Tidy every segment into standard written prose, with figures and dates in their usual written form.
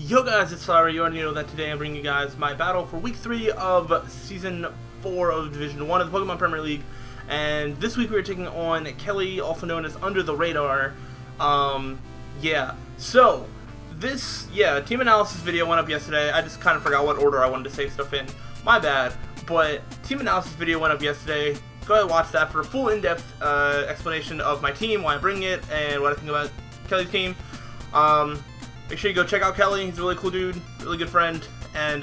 Yo guys, it's slyroh. You already know that today I'm bringing you guys my battle for week 3 of season 4 of Division 1 of the Pokemon Premier League. And this week we are taking on Kelly, also known as Under the Radar. So this team analysis video went up yesterday. I just kind of forgot what order I wanted to say stuff in. My bad. But team analysis video went up yesterday. Go ahead and watch that for a full in-depth explanation of my team, why I'm bringing it, and what I think about Kelly's team. Make sure you go check out Kelly. He's a really cool dude, really good friend, and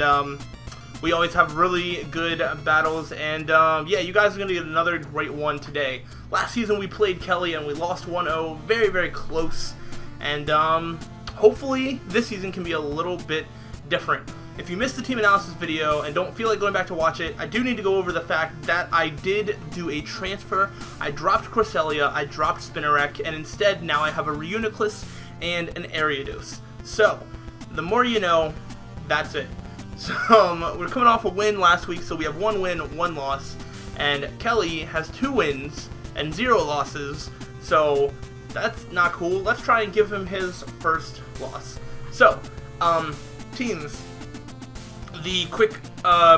we always have really good battles. And yeah, you guys are going to get another great one today. Last season we played Kelly and we lost 1-0, very, very close. And hopefully this season can be a little bit different. If you missed the team analysis video and don't feel like going back to watch it, I do need to go over the fact that I did do a transfer. I dropped Cresselia, I dropped Spinarak, and instead now I have a Reuniclus and an Ariados. So, the more you know, that's it. So, we're coming off a win last week, so we have 1 win, 1 loss. And Kelly has 2 wins and 0 losses, so that's not cool. Let's try and give him his first loss. So, teams. The quick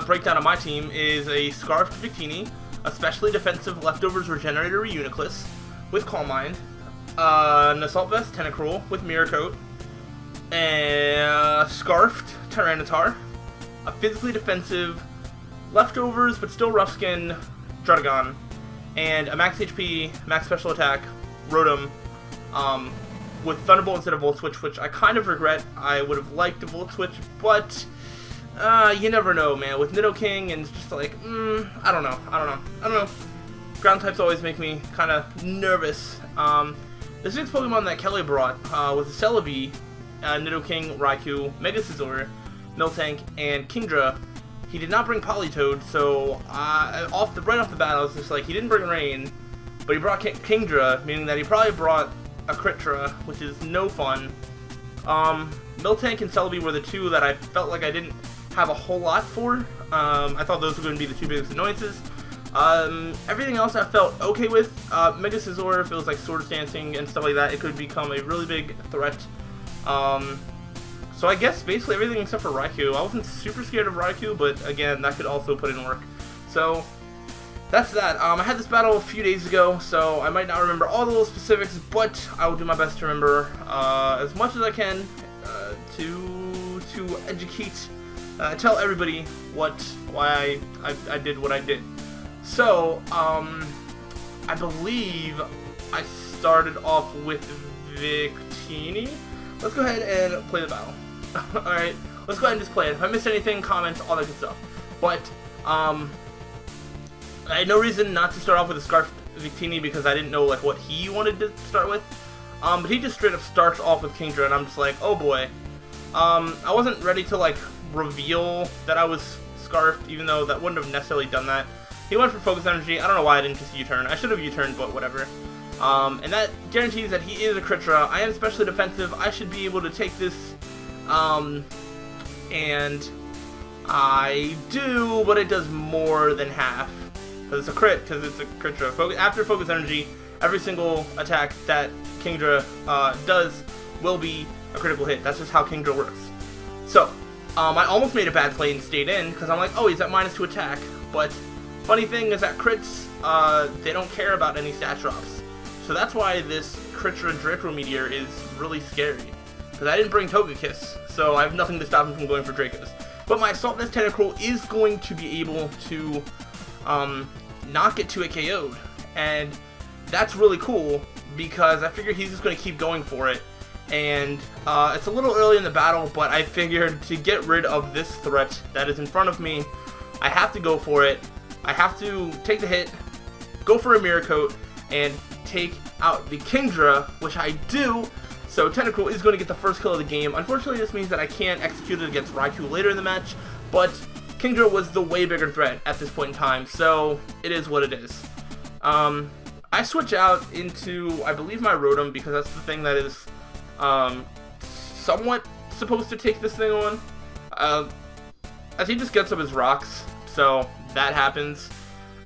breakdown of my team is a Scarfed Victini, a specially defensive Leftovers Regenerator Reuniclus with Calm Mind, an Assault Vest Tentacruel with Mirror Coat, a Scarfed Tyranitar, a physically defensive Leftovers but still rough skin Druddigon, and a max HP, max special attack Rotom with Thunderbolt instead of Volt Switch, which I kind of regret. I would have liked a Volt Switch, but you never know, man. With Nidoking and it's just like, I don't know. Ground types always make me kind of nervous. This next Pokemon that Kelly brought was a Celebi, Nidoking, Raikou, Mega Scizor, Miltank, and Kingdra. He did not bring Politoed, so right off the bat I was just like, he didn't bring Rain, but he brought Kingdra, meaning that he probably brought a Critra, which is no fun. Miltank and Celebi were the two that I felt like I didn't have a whole lot for. I thought those were going to be the 2 biggest annoyances. Everything else I felt okay with. Mega Scizor feels like Sword Dancing and stuff like that. It could become a really big threat. So I guess basically everything except for Raikou. I wasn't super scared of Raikou, but again, that could also put in work. So that's that. I had this battle a few days ago, so I might not remember all the little specifics, but I will do my best to remember as much as I can to educate, tell everybody why I did what I did. So, I believe I started off with Victini. Let's go ahead and play the battle. Alright, let's go ahead and just play it. If I missed anything, comments, all that good stuff. But, I had no reason not to start off with a Scarf Victini because I didn't know like what he wanted to start with. But he just straight up starts off with Kingdra, and I'm just like, oh boy. I wasn't ready to like reveal that I was Scarfed, even though that wouldn't have necessarily done that. He went for Focus Energy. I don't know why I didn't just U-turn. I should have U-turned, but whatever. And that guarantees that he is a Critra. I am specially defensive. I should be able to take this. And I do, but it does more than half. Because it's a crit, because it's a Critra. After Focus Energy, every single attack that Kingdra does will be a critical hit. That's just how Kingdra works. So, I almost made a bad play and stayed in, because I'm like, oh, he's at -2 attack. But funny thing is that crits, they don't care about any stat drops. So that's why this Critra Draco Meteor is really scary. Because I didn't bring Togekiss, so I have nothing to stop him from going for Dracos. But my Assault Vest Tentacruel is going to be able to not get to a KO'd. And that's really cool, because I figure he's just going to keep going for it. And it's a little early in the battle, but I figured to get rid of this threat that is in front of me, I have to go for it. I have to take the hit, go for a Mirror Coat, and take out the Kingdra, which I do. So Tentacruel is going to get the first kill of the game. Unfortunately, this means that I can't execute it against Raikou later in the match, but Kingdra was the way bigger threat at this point in time, so it is what it is. I switch out into, I believe, my Rotom, because that's the thing that is somewhat supposed to take this thing on. As he just gets up his rocks, so that happens.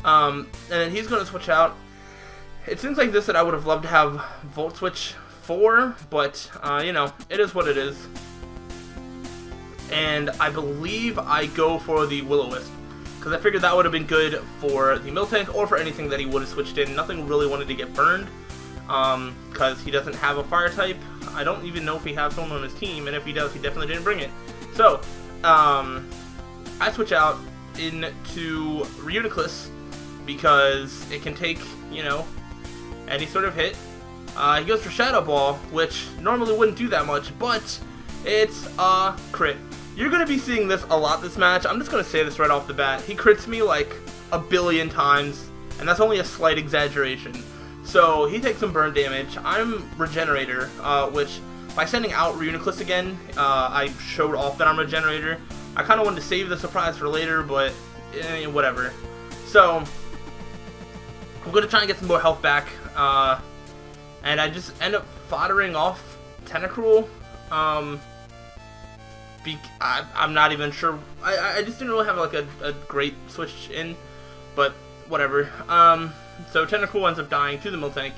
And then he's going to switch out. It seems like this that I would have loved to have Volt Switch for, but, you know, it is what it is. and I believe I go for the Will-O-Wisp, because I figured that would have been good for the Miltank or for anything that he would have switched in. Nothing really wanted to get burned, because he doesn't have a fire type. I don't even know if he has someone on his team, and if he does, he definitely didn't bring it. So, I switch out into Reuniclus, because it can take, you know, any sort of hit. He goes for Shadow Ball, which normally wouldn't do that much, but it's a crit. You're going to be seeing this a lot this match. I'm just going to say this right off the bat. He crits me like a billion times, and that's only a slight exaggeration. So he takes some burn damage. I'm Regenerator, which by sending out Reuniclus again, I showed off that I'm Regenerator. I kind of wanted to save the surprise for later, but whatever. So I'm going to try and get some more health back, and I just end up foddering off Tentacruel. I'm not even sure. I just didn't really have like a great switch in, but whatever. So Tentacruel ends up dying to the Miltank,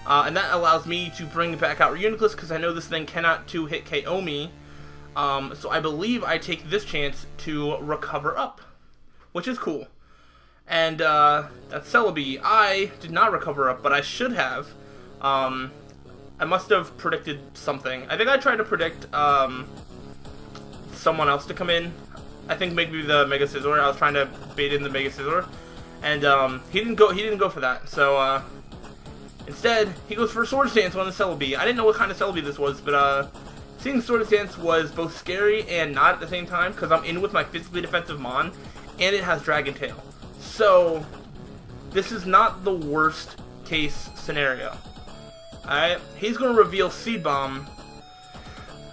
and that allows me to bring back out Reuniclus, because I know this thing cannot 2-hit KO me. So I believe I take this chance to recover up, which is cool. And that's Celebi. I did not recover up, but I should have. I must have predicted something. I think I tried to predict someone else to come in. I think maybe the Mega Scizor. I was trying to bait in the Mega Scizor, and he didn't go for that. So instead, he goes for Swords Dance on the Celebi. I didn't know what kind of Celebi this was, but seeing Swords Dance was both scary and not at the same time, because I'm in with my physically defensive Mon, and it has Dragon Tail. So this is not the worst case scenario. Alright, he's going to reveal Seed Bomb.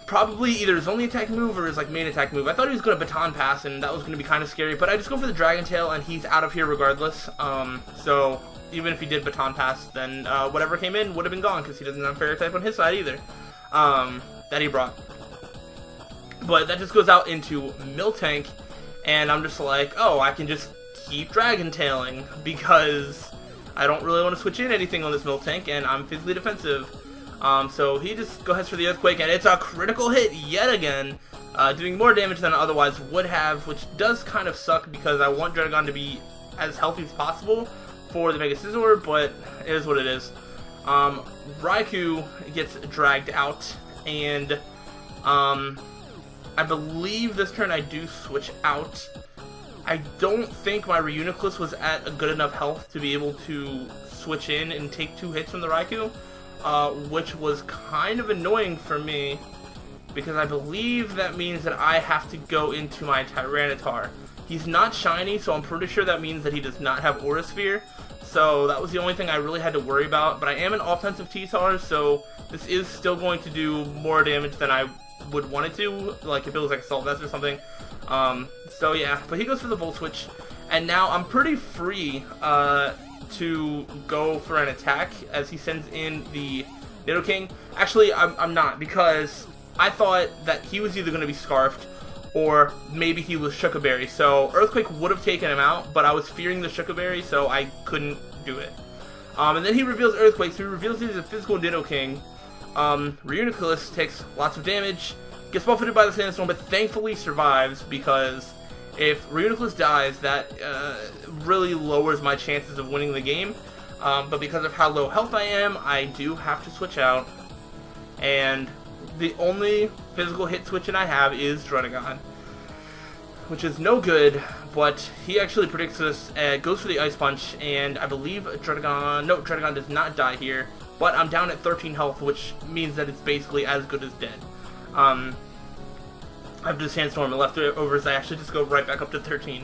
Probably either his only attack move or his like main attack move. I thought he was going to Baton Pass, and that was going to be kind of scary, but I just go for the Dragon Tail, and he's out of here regardless. So even if he did Baton Pass, then whatever came in would have been gone, because he doesn't have Fairy type on his side either, that he brought. But that just goes out into Miltank, and I'm just like, oh, I can just keep Dragon Tailing, because I don't really want to switch in anything on this Miltank, and I'm physically defensive. So he just goes for the Earthquake, and it's a critical hit yet again, doing more damage than I otherwise would have, which does kind of suck, because I want Druddigon to be as healthy as possible for the Mega Scizor, but it is what it is. Raikou gets dragged out, and I believe this turn I do switch out. I don't think my Reuniclus was at a good enough health to be able to switch in and take 2 hits from the Raikou, which was kind of annoying for me, because I believe that means that I have to go into my Tyranitar. He's not shiny, so I'm pretty sure that means that he does not have Aura Sphere, so that was the only thing I really had to worry about. But I am an offensive T-Tar, so this is still going to do more damage than I would want it to, like if it was like Assault Vest or something. So yeah, but he goes for the Volt Switch, and now I'm pretty free to go for an attack as he sends in the Nidoking. Actually, I'm not, because I thought that he was either going to be Scarfed or maybe he was Shuckleberry. So Earthquake would have taken him out, but I was fearing the Shuckleberry, so I couldn't do it. And then he reveals Earthquake, so he reveals he's a physical Nidoking. Reuniclus takes lots of damage, gets buffeted by the Sandstorm, but thankfully survives, because if Reuniclus dies, that really lowers my chances of winning the game. But because of how low health I am, I do have to switch out. And the only physical hit switch I have is Druddigon, which is no good, but he actually predicts this, goes for the Ice Punch, and I believe Druddigon does not die here, but I'm down at 13 health, which means that it's basically as good as dead. After the Sandstorm and leftovers, I actually just go right back up to 13,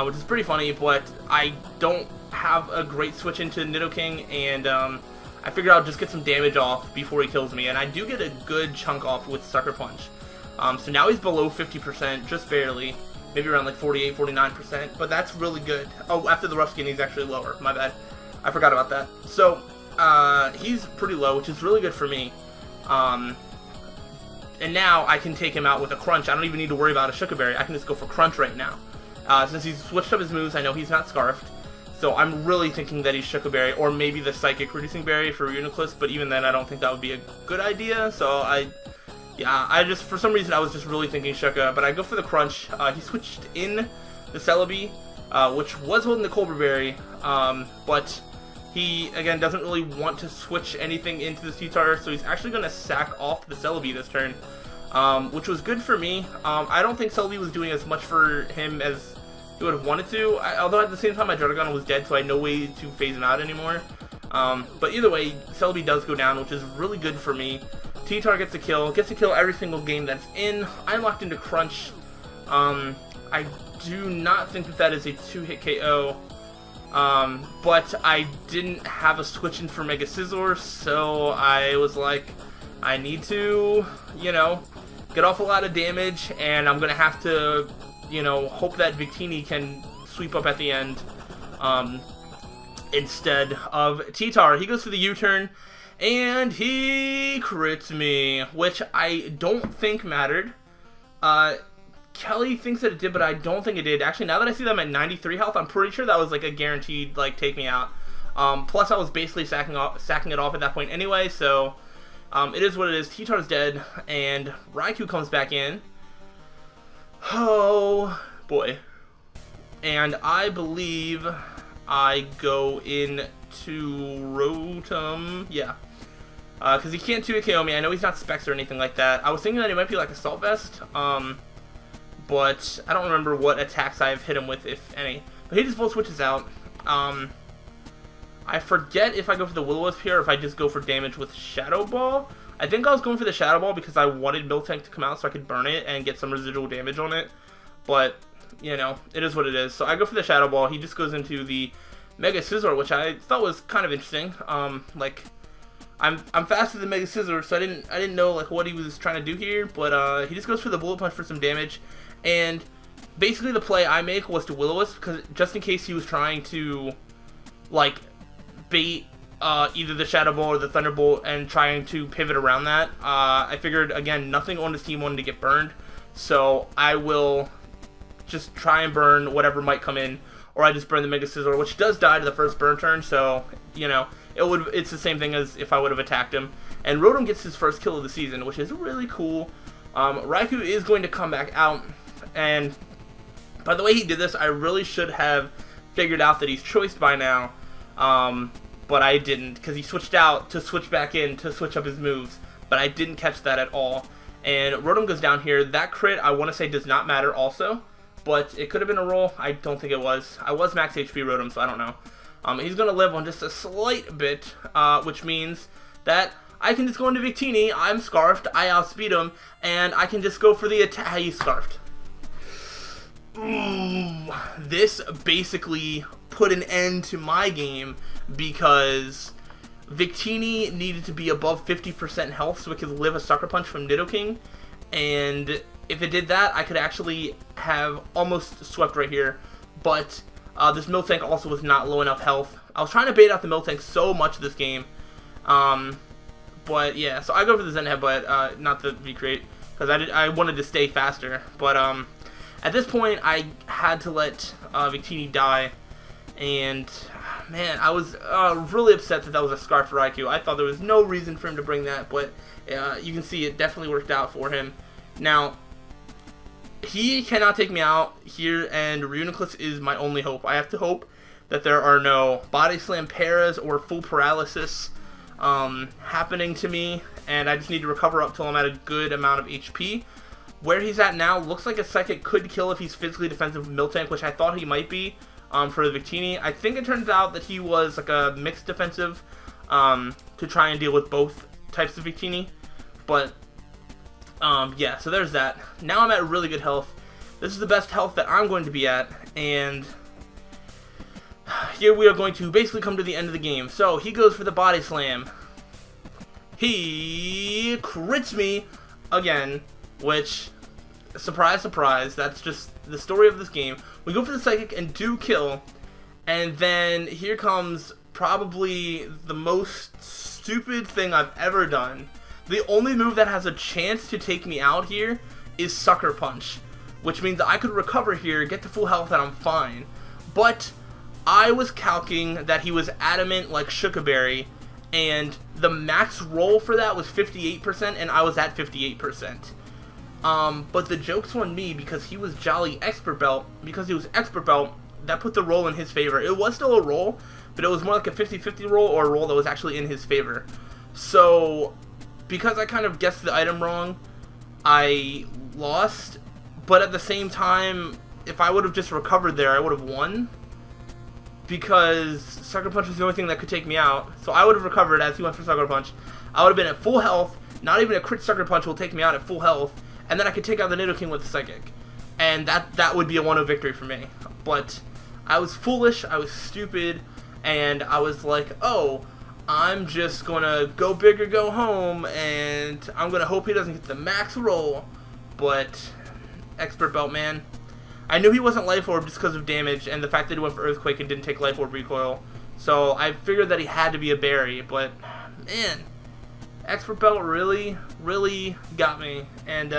which is pretty funny, but I don't have a great switch into Nidoking, and I figured I'll just get some damage off before he kills me, and I do get a good chunk off with Sucker Punch. So now he's below 50%, just barely, maybe around like 48, 49%, but that's really good. Oh, after the Rough Skin, he's actually lower, my bad. I forgot about that. So, he's pretty low, which is really good for me. And now I can take him out with a Crunch. I don't even need to worry about a Shuckleberry. I can just go for Crunch right now. Since he's switched up his moves, I know he's not Scarfed. So I'm really thinking that he's Shuckleberry, or maybe the Psychic Reducing Berry for Reuniclus, but even then I don't think that would be a good idea. So I Yeah, for some reason, I was just really thinking Shuka, but I go for the crunch. He switched in the Celebi, which was holding the Cobra Berry, but he, again, doesn't really want to switch anything into the T-Tar, so he's actually going to sack off the Celebi this turn, which was good for me. I don't think Celebi was doing as much for him as he would have wanted to, although at the same time my Dragon was dead, so I had no way to phase him out anymore. But either way, Celebi does go down, which is really good for me. T-Tar gets to kill every single game that's in. I'm locked into Crunch. I do not think that is a 2-hit KO, but I didn't have a switch in for Mega Scizor, so I was like, I need to, you know, get off a lot of damage, and I'm going to have to, you know, hope that Victini can sweep up at the end instead of T-Tar. He goes for the U-turn, and he crits me, which I don't think mattered. Kelly thinks that it did, but I don't think it did. Actually, now that I see that I'm at 93 health, I'm pretty sure that was like a guaranteed like take me out. Plus, I was basically sacking it off at that point anyway, so it is what it is. T-Tar's dead, and Raikou comes back in. Oh boy. And I believe I go into Rotom. Yeah. Because he can't 2-hit KO me. I know he's not Specs or anything like that. I was thinking that he might be like Assault Vest, but I don't remember what attacks I've hit him with, if any. But he just full switches out. I forget if I go for the Will-O-Wisp here or if I just go for damage with Shadow Ball. I think I was going for the Shadow Ball because I wanted Miltank to come out so I could burn it and get some residual damage on it. But, you know, it is what it is. So I go for the Shadow Ball. He just goes into the Mega Scizor, which I thought was kind of interesting. Like, I'm faster than Mega Scizor, so I didn't know like what he was trying to do here, but he just goes for the Bullet Punch for some damage, and basically the play I make was to Will-O-Wisp, because just in case he was trying to like bait either the Shadow Ball or the Thunderbolt and trying to pivot around that. I figured, again, nothing on his team wanted to get burned, so I will just try and burn whatever might come in, or I just burn the Mega Scizor, which does die to the first burn turn, so, you know, it's the same thing as if I would have attacked him. And Rotom gets his first kill of the season, which is really cool. Raikou is going to come back out, and by the way he did this, I really should have figured out that he's choiced by now, but I didn't, because he switched out to switch back in to switch up his moves, but I didn't catch that at all. And Rotom goes down here. That crit, I want to say, does not matter also, but it could have been a roll. I don't think it was. I was max HP Rotom, so I don't know. He's going to live on just a slight bit, which means that I can just go into Victini. I'm Scarfed. I outspeed him, and I can just go for the attack. He's Scarfed. Ooh, this basically put an end to my game because Victini needed to be above 50% health so it could live a Sucker Punch from Nidoking, and if it did that, I could actually have almost swept right here, but this Miltank also was not low enough health. I was trying to bait out the Miltank so much this game. But yeah, so I go for the Zen Headbutt, not the V-Create, because I wanted to stay faster. But at this point, I had to let Victini die. And man, I was really upset that was a Scarf for Raikou. I thought there was no reason for him to bring that, but you can see it definitely worked out for him. Now, he cannot take me out here, and Reuniclus is my only hope. I have to hope that there are no Body Slam Paras or Full Paralysis happening to me, and I just need to recover up till I'm at a good amount of HP. Where he's at now looks like a Psychic could kill if he's physically defensive with Miltank, which I thought he might be for the Victini. I think it turns out that he was like a mixed defensive to try and deal with both types of Victini, but yeah, so there's that. Now I'm at really good health. This is the best health that I'm going to be at, and here we are going to basically come to the end of the game. So he goes for the Body Slam. He crits me again, which, surprise, surprise, that's just the story of this game. We go for the Psychic and do kill, and then here comes probably the most stupid thing I've ever done. The only move that has a chance to take me out here is Sucker Punch, which means I could recover here, get to full health, and I'm fine. But I was calcing that he was adamant like Shuka Berry, and the max roll for that was 58%, and I was at 58%. But the joke's on me because he was Jolly Expert Belt. Because he was Expert Belt, that put the roll in his favor. It was still a roll, but it was more like a 50-50 roll, or a roll that was actually in his favor. So, because I kind of guessed the item wrong, I lost. But at the same time, if I would have just recovered there, I would have won. Because Sucker Punch was the only thing that could take me out. So I would have recovered as he went for Sucker Punch. I would have been at full health. Not even a crit Sucker Punch will take me out at full health. And then I could take out the Nidoking with the Psychic. And that would be a 1-0 victory for me. But I was foolish, I was stupid, and I was like, oh, I'm just gonna go big or go home, and I'm gonna hope he doesn't get the max roll. But Expert Belt, man. I knew he wasn't Life Orb just because of damage and the fact that he went for Earthquake and didn't take Life Orb recoil. So I figured that he had to be a berry, but man, Expert Belt really, really got me. And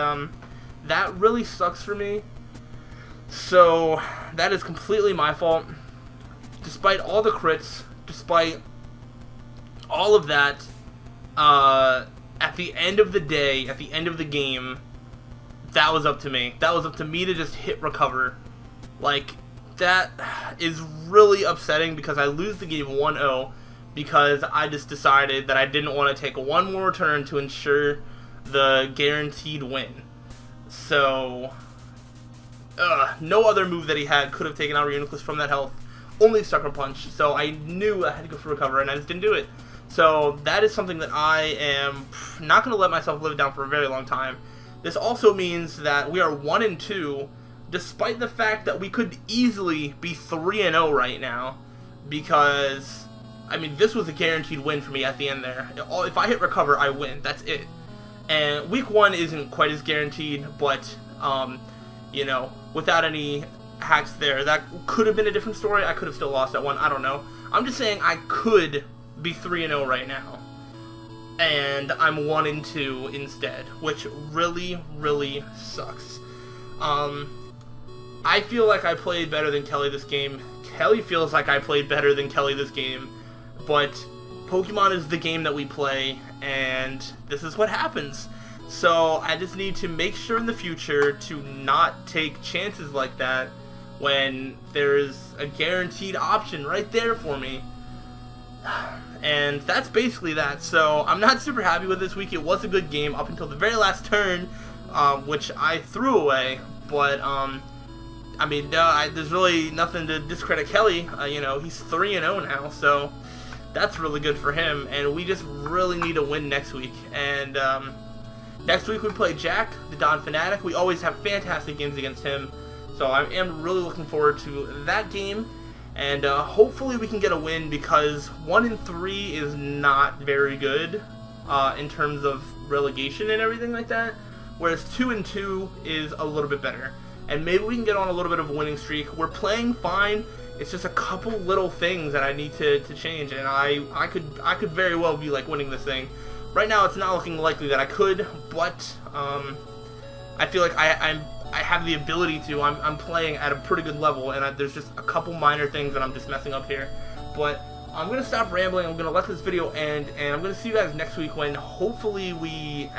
that really sucks for me. So that is completely my fault. Despite all the crits, despite all of that, at the end of the day, at the end of the game, that was up to me. That was up to me to just hit recover. Like, that is really upsetting because I lose the game 1-0 because I just decided that I didn't want to take one more turn to ensure the guaranteed win. So, no other move that he had could have taken out Reuniclus from that health. Only Sucker Punch. So I knew I had to go for recover, and I just didn't do it. So that is something that I am not going to let myself live down for a very long time. This also means that we are 1-2, despite the fact that we could easily be 3-0 right now, because, I mean, this was a guaranteed win for me at the end there. If I hit recover, I win. That's it. And week 1 isn't quite as guaranteed, but, you know, without any hacks there, that could have been a different story. I could have still lost that one. I don't know. I'm just saying I could be 3-0 right now. And I'm 1-2 instead, which really, really sucks. I feel like I played better than Kelly this game. Kelly feels like I played better than Kelly this game. But Pokemon is the game that we play, and this is what happens. So I just need to make sure in the future to not take chances like that when there's a guaranteed option right there for me. And that's basically that. So I'm not super happy with this week. It was a good game up until the very last turn, which I threw away. But I mean, there's really nothing to discredit Kelly. You know, he's 3-0 now, so that's really good for him. And we just really need to win next week. And next week we play Jack, the Don Fanatic. We always have fantastic games against him. So I am really looking forward to that game. And hopefully we can get a win, because 1-3 is not very good in terms of relegation and everything like that. Whereas 2-2 is a little bit better. And maybe we can get on a little bit of a winning streak. We're playing fine. It's just a couple little things that I need to change. And I could very well be like winning this thing. Right now it's not looking likely that I could, but I feel like I have the ability to. I'm playing at a pretty good level, and there's just a couple minor things that I'm just messing up here. But I'm going to stop rambling. I'm going to let this video end, and I'm going to see you guys next week when hopefully we,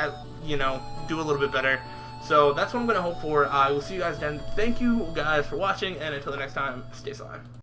you know, do a little bit better. So that's what I'm going to hope for. I will see you guys then. Thank you guys for watching, and until the next time, stay sly.